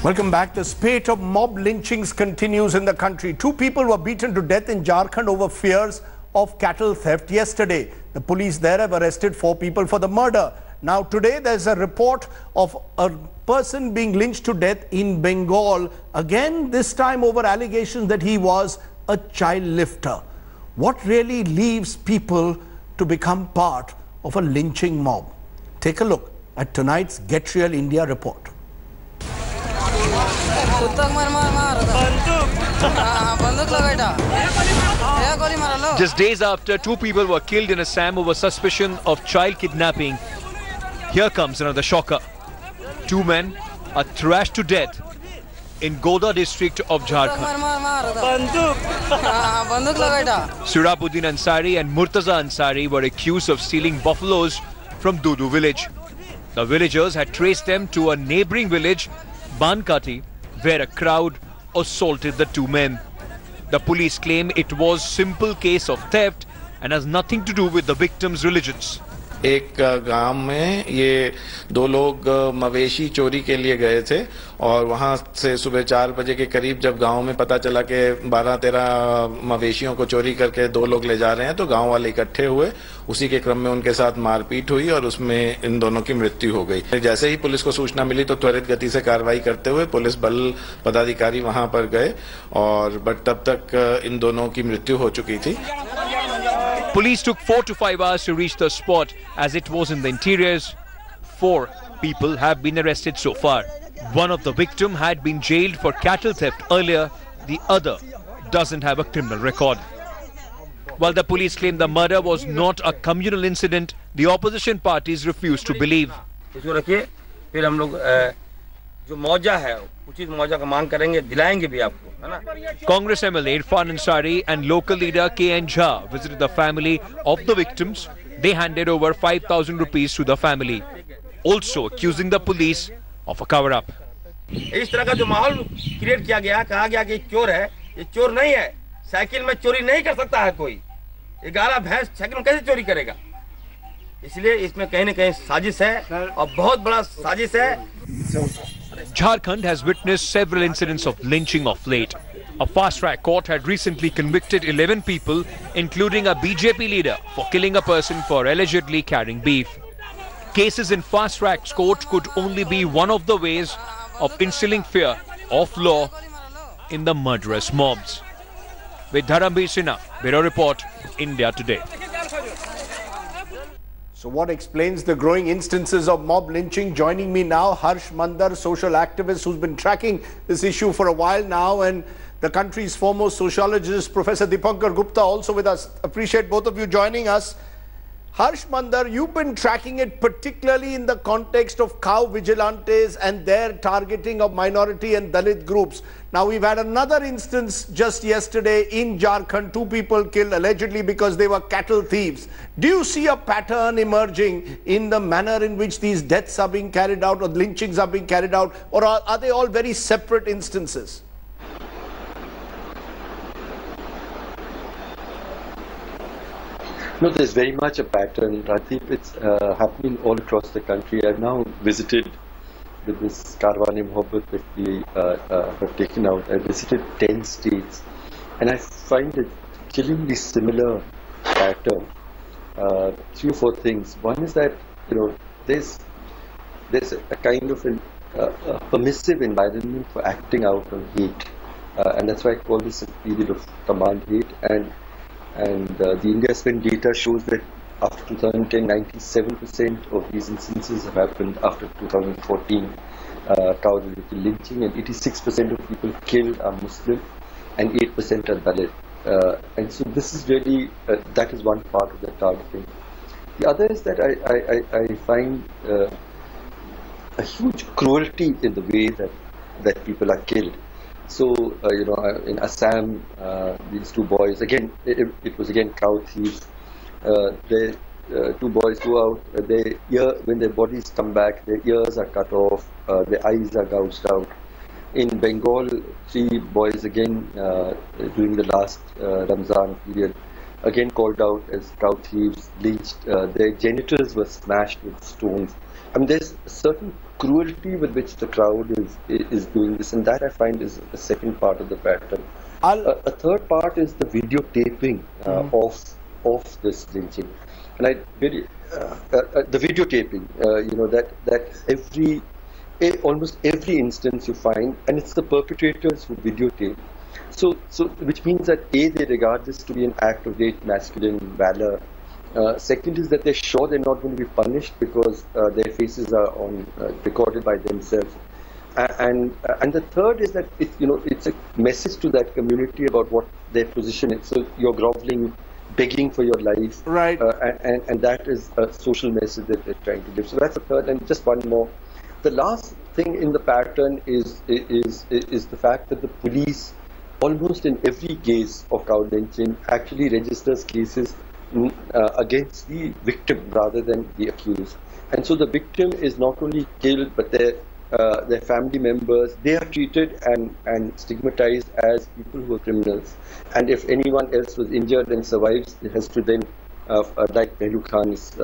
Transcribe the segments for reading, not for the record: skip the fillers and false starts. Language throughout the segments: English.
Welcome back. The spate of mob lynchings continues in the country. 2 people were beaten to death in Jharkhand over fears of cattle theft yesterday. The police there have arrested 4 people for the murder. Now today there's a report of a person being lynched to death in Bengal. Again, this time over allegations that he was a child lifter. What really leaves people to become part of a lynching mob? Take a look at tonight's Get Real India report. Just days after 2 people were killed in Assam over suspicion of child kidnapping, here comes another shocker. 2 men are thrashed to death in Godda district of Jharkhand. Surabuddin Ansari and Murtaza Ansari were accused of stealing buffaloes from Dudu village. The villagers had traced them to a neighbouring village, Bankati, where a crowd assaulted the 2 men. The police claim it was simple case of theft and has nothing to do with the victims' religions. एक गांव में ये 2 लोग मवेशी चोरी के लिए गए थे और वहां से सुबह 4 बजे के करीब जब गांव में पता चला कि 12-13 मवेशियों को चोरी करके 2 लोग ले जा रहे हैं तो गांव वाले इकट्ठे हुए। उसी के क्रम में उनके साथ मारपीट हुई और उसमें इन दोनों की मृत्यु हो गई। जैसे ही पुलिस को सूचना मिली तो त्वरित गति से कार्रवाई करते हुए पुलिस बल पदाधिकारी वहां पर गए और बट तब तक इन दोनों की मृत्यु हो चुकी थी। Police took 4 to 5 hours to reach the spot as it was in the interiors. 4 people have been arrested so far. One of the victims had been jailed for cattle theft earlier. The other doesn't have a criminal record. While the police claim the murder was not a communal incident, the opposition parties refuse to believe. Congress MLA Irfan Ansari and local leader K.N. Jha visited the family of the victims. They handed over 5,000 rupees to the family, also accusing the police of a cover-up. इस तरह का जो माहौल create किया गया, कहा गया कि चोर है, ये चोर नहीं है। साइकिल में चोरी नहीं कर सकता है कोई। 11 भैंस साइकिल में कैसे चोरी करेगा? इसलिए इसमें कहीं न कहीं साजिश है और बहुत बड़ा साजिश है। Jharkhand has witnessed several incidents of lynching of late. A fast-track court had recently convicted 11 people, including a BJP leader, for killing a person for allegedly carrying beef. Cases in fast-track court could only be one of the ways of instilling fear of law in the murderous mobs. With Dharamveer Sinha, Bureau Report, India Today. So what explains the growing instances of mob lynching? Joining me now, Harsh Mander, social activist who's been tracking this issue for a while now, and the country's foremost sociologist, Professor Dipankar Gupta, also with us. Appreciate both of you joining us. Harsh Mander, you've been tracking it particularly in the context of cow vigilantes and their targeting of minority and Dalit groups. Now, we've had another instance just yesterday in Jharkhand, 2 people killed allegedly because they were cattle thieves. Do you see a pattern emerging in the manner in which these deaths are being carried out or lynchings are being carried out, or are they all very separate instances? No, there's very much a pattern. Rajdeep, it's happening all across the country. I've now visited with this Karwan-e-Mohabbat that we have taken out. I visited 10 states, and I find a chillingly similar pattern. 3 or 4 things. One is that there's a kind of a permissive environment for acting out on hate, and that's why I call this a period of command hate. And the India Spend data shows that after 2010, 97% of these instances have happened after 2014, cow-related lynching, and 86% of people killed are Muslim and 8% are Dalit. And so this is really, that is one part of the targeting. The other is that I find a huge cruelty in the way that people are killed. So, in Assam, these 2 boys, again, it was again cow thieves. 2 boys go out, when their bodies come back, their ears are cut off, their eyes are gouged out. In Bengal, 3 boys again, during the last Ramzan period, again called out as cow thieves, lynched. Their genitals were smashed with stones. I mean, there's a certain cruelty with which the crowd is doing this, and that I find is the second part of the pattern. A third part is the videotaping of this lynching, and the videotaping. That almost every instance you find, and it's the perpetrators who videotape. So which means that they regard this to be an act of great masculine valor. Second is that they're sure they're not going to be punished because their faces are recorded by themselves. And the third is that it's a message to that community about what their position is. So you're groveling, begging for your life, right? And that is a social message that they're trying to give. So that's the third, and just one more. The last thing in the pattern is the fact that the police, almost in every case of cow lynching, actually registers cases against the victim rather than the accused. And so the victim is not only killed, but their family members, they are treated and stigmatized as people who are criminals. And if anyone else was injured and survives, it has to then, like Pehlu Khan's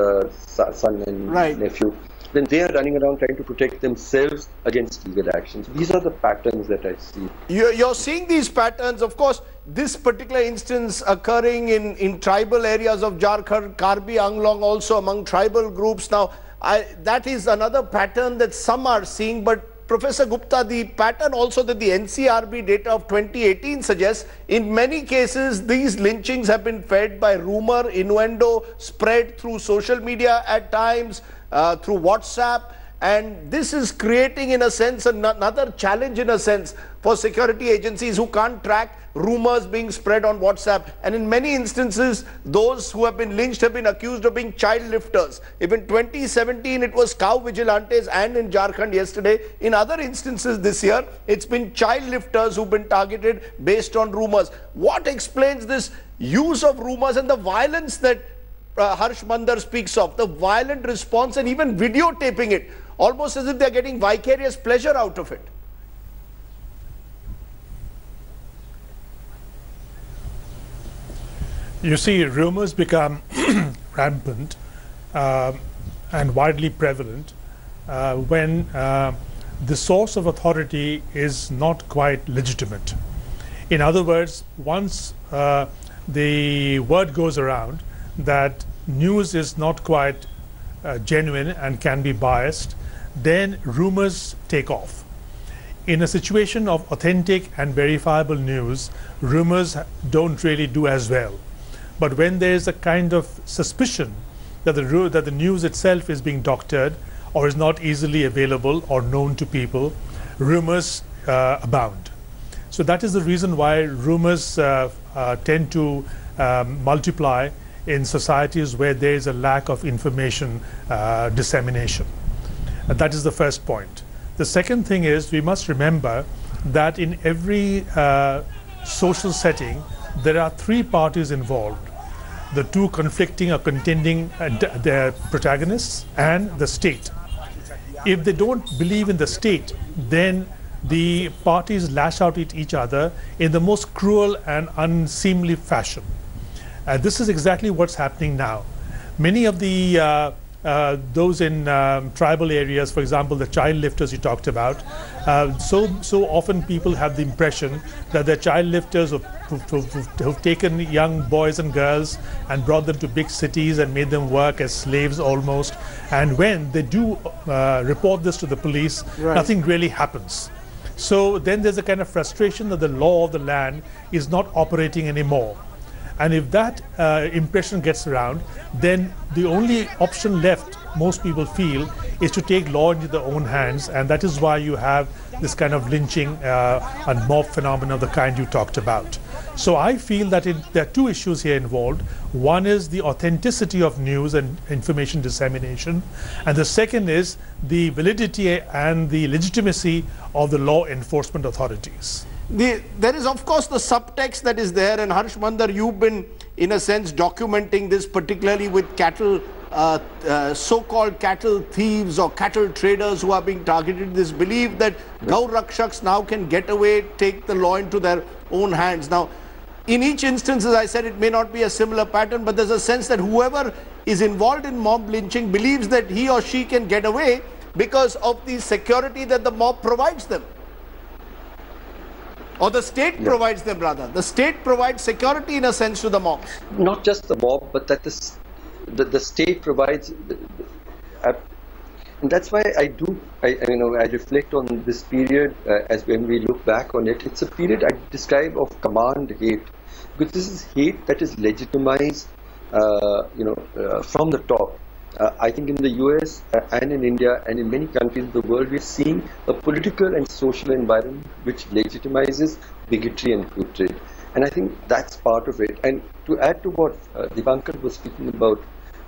son and nephew, then they are running around trying to protect themselves against legal actions. These are the patterns that I see. You're seeing these patterns, of course, this particular instance occurring in tribal areas of Jharkhand, Karbi Anglong, also among tribal groups. Now, that is another pattern that some are seeing, but Professor Gupta, the pattern also that the NCRB data of 2018 suggests, in many cases, these lynchings have been fed by rumor, innuendo, spread through social media at times, through WhatsApp, and this is creating, in a sense, another challenge, in a sense, for security agencies who can't track rumors being spread on WhatsApp. And in many instances, those who have been lynched have been accused of being child lifters. If in 2017 it was cow vigilantes, and in Jharkhand yesterday, in other instances this year, it's been child lifters who've been targeted based on rumors. What explains this use of rumors and the violence that Harsh Mander speaks of, the violent response, and even videotaping it, almost as if they're getting vicarious pleasure out of it? You see, rumors become rampant and widely prevalent when the source of authority is not quite legitimate. In other words, once the word goes around that news is not quite genuine and can be biased, then rumors take off. In a situation of authentic and verifiable news, rumors don't really do as well. But when there is a kind of suspicion that the news itself is being doctored or is not easily available or known to people, rumors abound. So that is the reason why rumors tend to multiply in societies where there is a lack of information dissemination. That is the first point. The second thing is, we must remember that in every social setting, there are three parties involved: the two conflicting or contending their protagonists and the state. If they don't believe in the state, then the parties lash out at each other in the most cruel and unseemly fashion. This is exactly what's happening now. Many of the those in tribal areas, for example, the child lifters you talked about, so often people have the impression that they're child lifters who've taken young boys and girls and brought them to big cities and made them work as slaves almost. And when they do report this to the police, nothing really happens. So then there's a kind of frustration that the law of the land is not operating anymore. And if that impression gets around, then the only option left, most people feel, is to take law into their own hands. And that is why you have this kind of lynching and mob phenomenon of the kind you talked about. So I feel that there are two issues here involved. One is the authenticity of news and information dissemination. And the second is the validity and the legitimacy of the law enforcement authorities. There is, of course, the subtext that is there, and Harsh Mander, you've been, in a sense, documenting this, particularly with cattle, so-called cattle thieves or cattle traders who are being targeted. This belief that Gau Rakshaks now can get away, take the law into their own hands. Now, in each instance, as I said, it may not be a similar pattern, but there's a sense that whoever is involved in mob lynching believes that he or she can get away because of the security that the mob provides them. Or the state provides them, rather. The state provides security in a sense to the mobs. Not just the mob, but that the state provides. And that's why I reflect on this period as when we look back on it. It's a period I describe of command hate, because this is hate that is legitimized, from the top. I think in the US and in India and in many countries in the world, we're seeing a political and social environment which legitimizes bigotry and hatred. And I think that's part of it. And to add to what Dipankar was speaking about,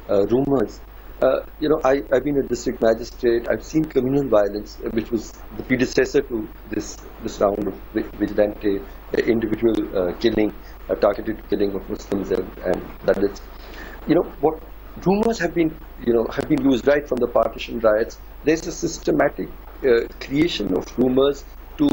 rumors, I've been a district magistrate. I've seen communal violence, which was the predecessor to this round of vigilante individual killing, targeted killing of Muslims and Dalits. What rumors have been used right from the partition riots. There's a systematic creation of rumors to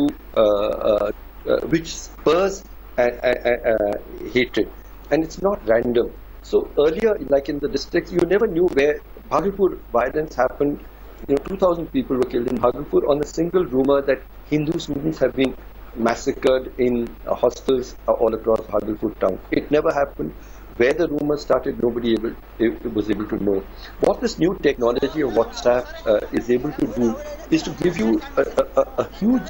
which spurs hatred, and it's not random. So earlier, like in the districts, you never knew where Bhagalpur violence happened. 2,000 people were killed in Bhagalpur on a single rumor that Hindu students have been massacred in hostels all across Bhagalpur town. It never happened. Where the rumors started, nobody was able to know. What this new technology of WhatsApp is able to do is to give you a huge,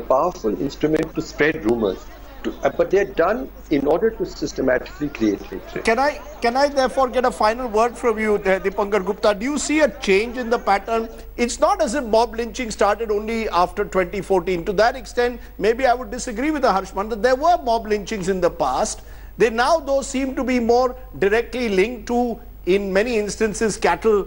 powerful instrument to spread rumors. But they're done in order to systematically create hatred. Can I therefore get a final word from you, Dipankar Gupta? Do you see a change in the pattern? It's not as if mob lynching started only after 2014. To that extent, maybe I would disagree with Harsh Mander. There were mob lynchings in the past. They now, though, seem to be more directly linked to, in many instances, cattle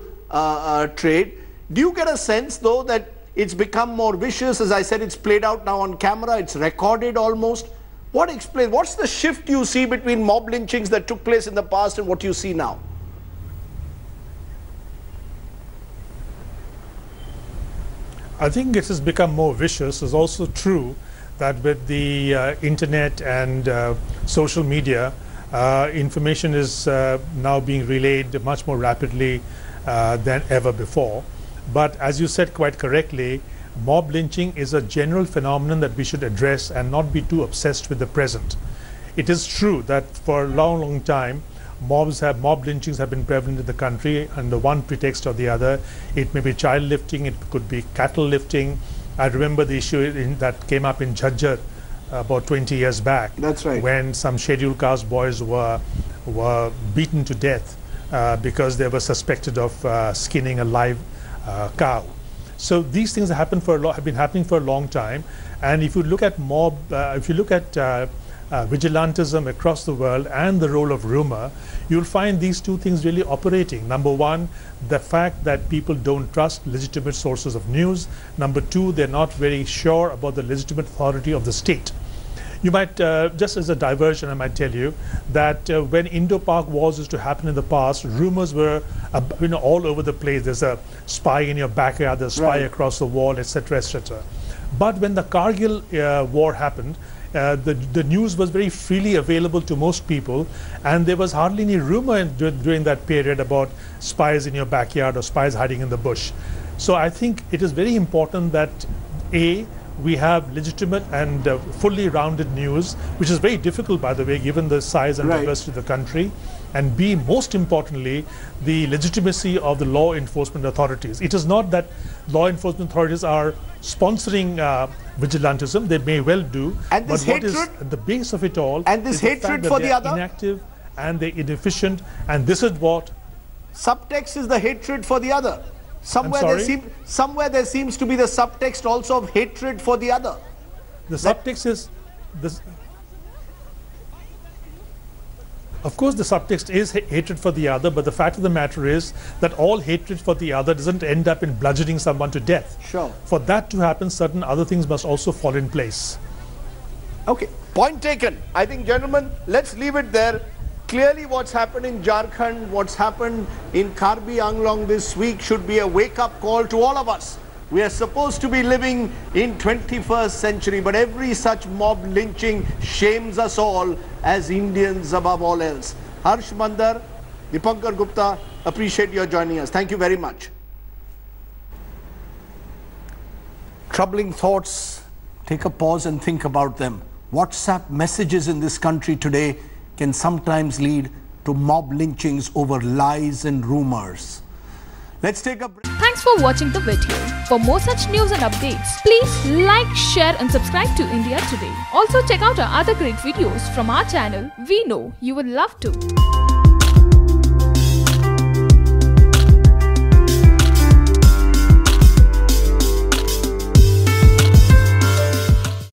trade. Do you get a sense, though, that it's become more vicious? As I said, it's played out now on camera. It's recorded almost. What's the shift you see between mob lynchings that took place in the past and what you see now? I think it has become more vicious. It's also true that with the internet and social media, information is now being relayed much more rapidly than ever before. But as you said quite correctly, mob lynching is a general phenomenon that we should address and not be too obsessed with the present. It is true that for a long time, mob lynchings have been prevalent in the country under one pretext or the other. It may be child lifting, it could be cattle lifting. I remember the issue that came up in Jharkhand about 20 years back. That's right. When some scheduled caste boys were beaten to death because they were suspected of skinning a live cow. So these things have been happening for a long time. And if you look at vigilantism across the world and the role of rumor, you'll find these two things really operating. Number one, the fact that people don't trust legitimate sources of news. Number two, they're not very sure about the legitimate authority of the state. You might, just as a diversion, I might tell you that when Indo-Pak wars used to happen in the past, rumors were all over the place. There's a spy in your backyard, there's a spy across the wall, etc., etc. But when the Kargil war happened, the news was very freely available to most people, and there was hardly any rumor during that period about spies in your backyard or spies hiding in the bush. So I think it is very important that we have legitimate and fully rounded news, which is very difficult, by the way, given the size and diversity of the country, and B, most importantly, the legitimacy of the law enforcement authorities. It is not that law enforcement authorities are sponsoring vigilantism. They may well do, and but what is at the base of it all and this is hatred the fact for that the other, inactive and they're inefficient, and this is what subtext is, the hatred for the other. Somewhere there seems to be the subtext also of hatred for the other. The subtext is this. Of course, the subtext is hatred for the other, but the fact of the matter is that all hatred for the other doesn't end up in bludgeoning someone to death. Sure. For that to happen, certain other things must also fall in place. Okay, point taken. I think, gentlemen, let's leave it there. Clearly, what's happened in Jharkhand, what's happened in Karbi Anglong this week should be a wake-up call to all of us. We are supposed to be living in 21st century, but every such mob lynching shames us all as Indians above all else. Harsh Mander, Dipankar Gupta, appreciate your joining us. Thank you very much. Troubling thoughts. Take a pause and think about them. WhatsApp messages in this country today can sometimes lead to mob lynchings over lies and rumors. Let's take a break. Thanks for watching the video. For more such news and updates, please like, share and subscribe to India Today. Also check out our other great videos from our channel. We know you would love to.